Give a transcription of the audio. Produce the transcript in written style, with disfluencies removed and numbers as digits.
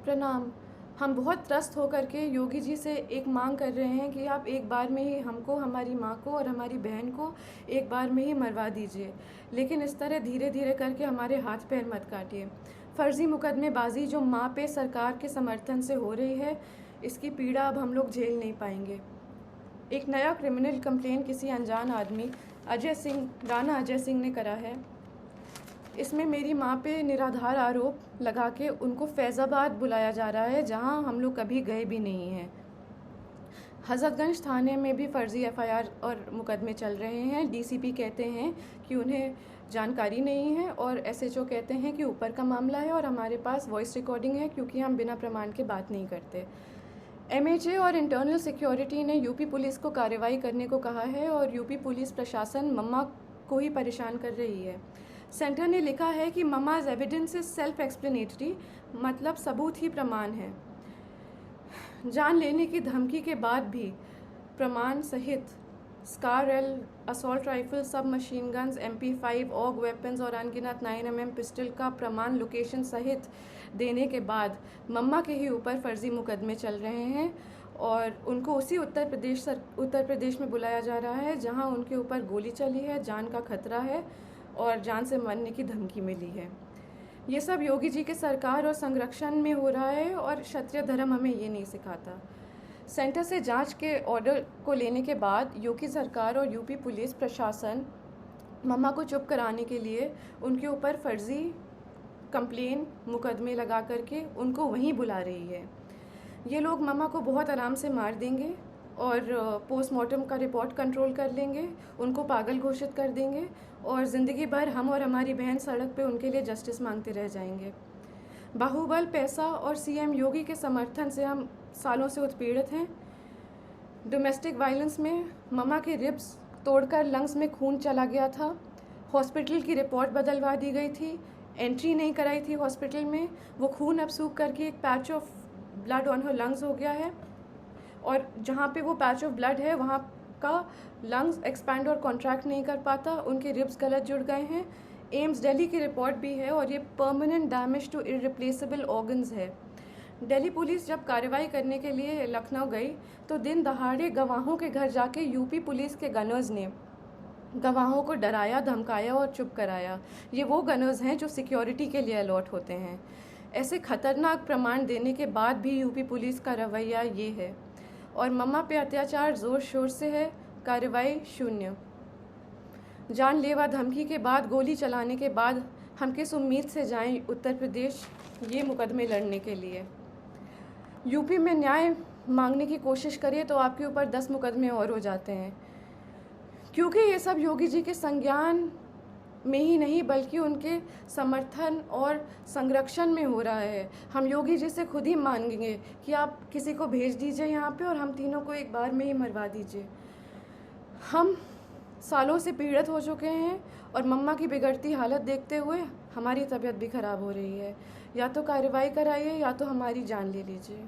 प्रणाम। हम बहुत त्रस्त होकर के योगी जी से एक मांग कर रहे हैं कि आप एक बार में ही हमको, हमारी माँ को और हमारी बहन को एक बार में ही मरवा दीजिए, लेकिन इस तरह धीरे धीरे करके हमारे हाथ पैर मत काटिए। फर्जी मुकदमेबाजी जो माँ पे सरकार के समर्थन से हो रही है, इसकी पीड़ा अब हम लोग झेल नहीं पाएंगे। एक नया क्रिमिनल कंप्लेन किसी अनजान आदमी राणा अजय सिंह ने करा है। इसमें मेरी माँ पे निराधार आरोप लगा के उनको फैज़ाबाद बुलाया जा रहा है, जहाँ हम लोग कभी गए भी नहीं हैं। हज़रतगंज थाने में भी फर्जी एफआईआर और मुकदमे चल रहे हैं। डीसीपी कहते हैं कि उन्हें जानकारी नहीं है और एसएचओ कहते हैं कि ऊपर का मामला है और हमारे पास वॉइस रिकॉर्डिंग है, क्योंकि हम बिना प्रमाण के बात नहीं करते। एमएचए और इंटरनल सिक्योरिटी ने यूपी पुलिस को कार्रवाई करने को कहा है और यूपी पुलिस प्रशासन मम्मा को ही परेशान कर रही है। सेंटर ने लिखा है कि mamma's evidence is self explanatory, मतलब सबूत ही प्रमाण है। जान लेने की धमकी के बाद भी प्रमाण सहित SCAR L, assault rifle, submachine guns, MP5, AUG weapons और अनगिनत 9mm पिस्टल का प्रमाण लोकेशन सहित देने के बाद मम्मा के ही ऊपर फर्जी मुकदमे चल रहे हैं और उनको उसी उत्तर प्रदेश में बुलाया जा रहा है जहां उनके ऊपर गोली चली है, जान का खतरा है और जान से मरने की धमकी मिली है। ये सब योगी जी के सरकार और संरक्षण में हो रहा है और क्षत्रिय धर्म हमें ये नहीं सिखाता। सेंटर से जांच के ऑर्डर को लेने के बाद योगी सरकार और यूपी पुलिस प्रशासन मम्मा को चुप कराने के लिए उनके ऊपर फर्जी कंप्लेन मुकदमे लगा करके उनको वहीं बुला रही है। ये लोग मम्मा को बहुत आराम से मार देंगे और पोस्टमार्टम का रिपोर्ट कंट्रोल कर लेंगे, उनको पागल घोषित कर देंगे और ज़िंदगी भर हम और हमारी बहन सड़क पे उनके लिए जस्टिस मांगते रह जाएंगे। बाहुबल, पैसा और सीएम योगी के समर्थन से हम सालों से उत्पीड़ित हैं। डोमेस्टिक वायलेंस में मम्मा के रिब्स तोड़कर लंग्स में खून चला गया था। हॉस्पिटल की रिपोर्ट बदलवा दी गई थी, एंट्री नहीं कराई थी हॉस्पिटल में। वो खून अब सूख करके एक patch of blood on her lungs हो गया है और जहाँ पे वो पैच ऑफ ब्लड है वहाँ का लंग्स एक्सपैंड और कॉन्ट्रैक्ट नहीं कर पाता, उनके रिब्स गलत जुड़ गए हैं। एम्स दिल्ली की रिपोर्ट भी है और ये permanent damage to irreplaceable organs है। दिल्ली पुलिस जब कार्रवाई करने के लिए लखनऊ गई तो दिन दहाड़े गवाहों के घर जाके यूपी पुलिस के गनर्स ने गवाहों को डराया, धमकाया और चुप कराया। ये वो गनर्स हैं जो सिक्योरिटी के लिए अलॉट होते हैं। ऐसे खतरनाक प्रमाण देने के बाद भी यूपी पुलिस का रवैया ये है और मम्मा पे अत्याचार ज़ोर शोर से है, कार्रवाई शून्य। जानलेवा धमकी के बाद, गोली चलाने के बाद हम किस उम्मीद से जाएं उत्तर प्रदेश ये मुकदमे लड़ने के लिए। यूपी में न्याय मांगने की कोशिश करिए तो आपके ऊपर 10 मुकदमे और हो जाते हैं, क्योंकि ये सब योगी जी के संज्ञान में ही नहीं बल्कि उनके समर्थन और संरक्षण में हो रहा है। हम योगी जी से खुद ही मांगेंगे कि आप किसी को भेज दीजिए यहाँ पे और हम तीनों को एक बार में ही मरवा दीजिए। हम सालों से पीड़ित हो चुके हैं और मम्मा की बिगड़ती हालत देखते हुए हमारी तबीयत भी ख़राब हो रही है। या तो कार्रवाई कराइए या तो हमारी जान ले लीजिए।